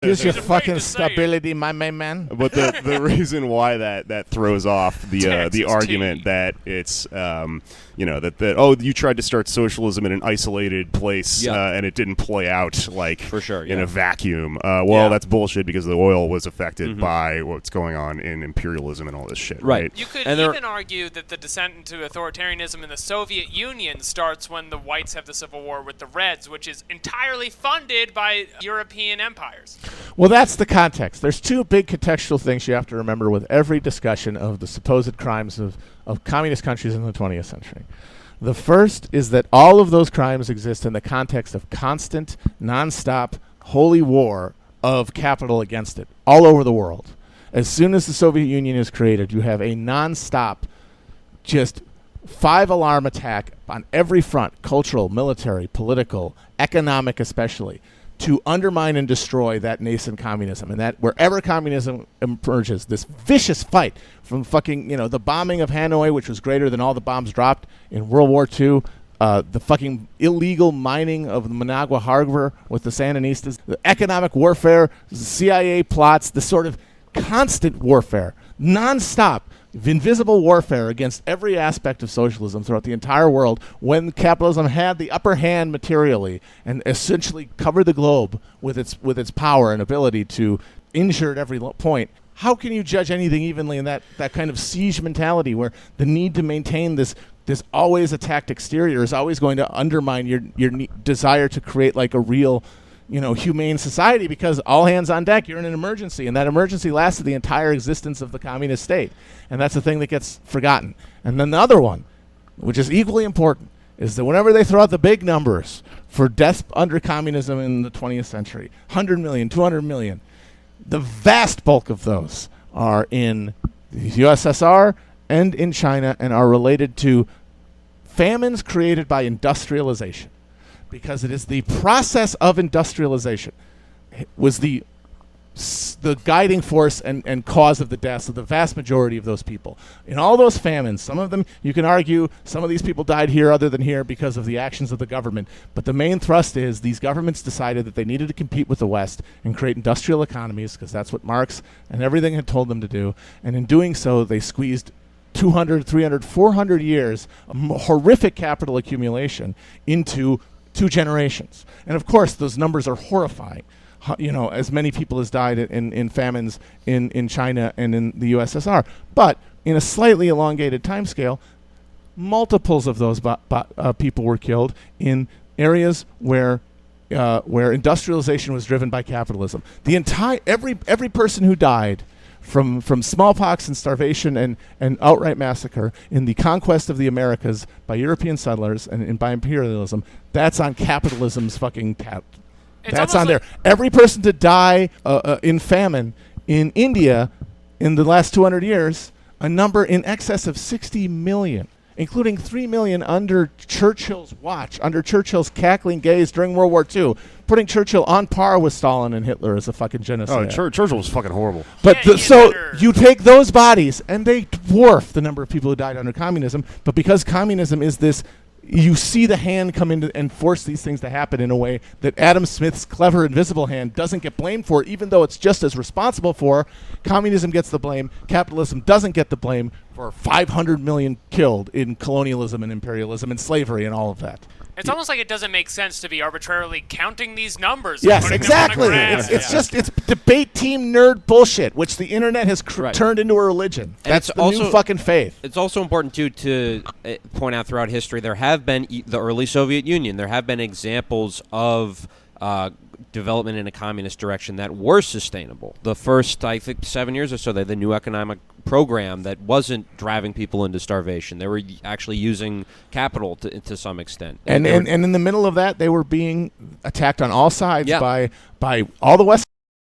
Here's your fucking stability, my main man. But the reason why that throws off the argument that it's that you tried to start socialism in an isolated place and it didn't play out in a vacuum. That's bullshit because the oil was affected by what's going on in imperialism and all this shit. Right. You could even argue that the descent into authoritarianism in the Soviet Union starts when the whites have the civil war with the Reds, which is entirely funded by European empires. Well, that's the context. There's two big contextual things you have to remember with every discussion of the supposed crimes of communist countries in the 20th century. The first is that all of those crimes exist in the context of constant, nonstop, holy war of capital against it, all over the world. As soon as the Soviet Union is created, you have a nonstop, just five-alarm attack on every front, cultural, military, political, economic especially, to undermine and destroy that nascent communism. And that wherever communism emerges, this vicious fight from fucking, the bombing of Hanoi, which was greater than all the bombs dropped in World War II, the fucking illegal mining of the Managua Harbor with the Sandinistas, the economic warfare, the CIA plots, the sort of constant warfare, nonstop, invisible warfare against every aspect of socialism throughout the entire world when capitalism had the upper hand materially and essentially covered the globe with its power and ability to injure at every point. How can you judge anything evenly in that kind of siege mentality where the need to maintain this always attacked exterior is always going to undermine your desire to create like a real humane society, because all hands on deck, you're in an emergency, and that emergency lasted the entire existence of the communist state. And that's the thing that gets forgotten. And then the other one, which is equally important, is that whenever they throw out the big numbers for deaths under communism in the 20th century, 100 million, 200 million, the vast bulk of those are in the USSR and in China and are related to famines created by industrialization. Because it is the process of industrialization was the guiding force and cause of the deaths of the vast majority of those people. In all those famines, some of them, you can argue, some of these people died here other than here because of the actions of the government. But the main thrust is these governments decided that they needed to compete with the West and create industrial economies, because that's what Marx and everything had told them to do. And in doing so, they squeezed 200, 300, 400 years of horrific capital accumulation into 2 generations. And of course, those numbers are horrifying. As many people as died in famines in China and in the USSR. But in a slightly elongated timescale, multiples of those people were killed in areas where industrialization was driven by capitalism. Every person who died from smallpox and starvation and outright massacre in the conquest of the Americas by European settlers and by imperialism, that's on capitalism's fucking tab. That's on there. Every person to die in famine in India in the last 200 years, a number in excess of 60 million, including 3 million under Churchill's watch, under Churchill's cackling gaze during World War II, putting Churchill on par with Stalin and Hitler as a fucking genocide. Oh, Churchill was fucking horrible. But you take those bodies, and they dwarf the number of people who died under communism, but because communism is this, you see the hand come in and force these things to happen in a way that Adam Smith's clever invisible hand doesn't get blamed for, even though it's just as responsible for. Communism gets the blame. Capitalism doesn't get the blame for 500 million killed in colonialism and imperialism and slavery and all of that. It's almost like it doesn't make sense to be arbitrarily counting these numbers. Yes, exactly. It's debate team nerd bullshit, which the internet has turned into a religion. And that's the new fucking faith. It's also important, too, to point out throughout history, there have been, the early Soviet Union, there have been examples of development in a communist direction that were sustainable. The first, I think, 7 years or so, they had the new economic program that wasn't driving people into starvation. They were actually using capital to some extent. And in the middle of that, they were being attacked on all sides by all the West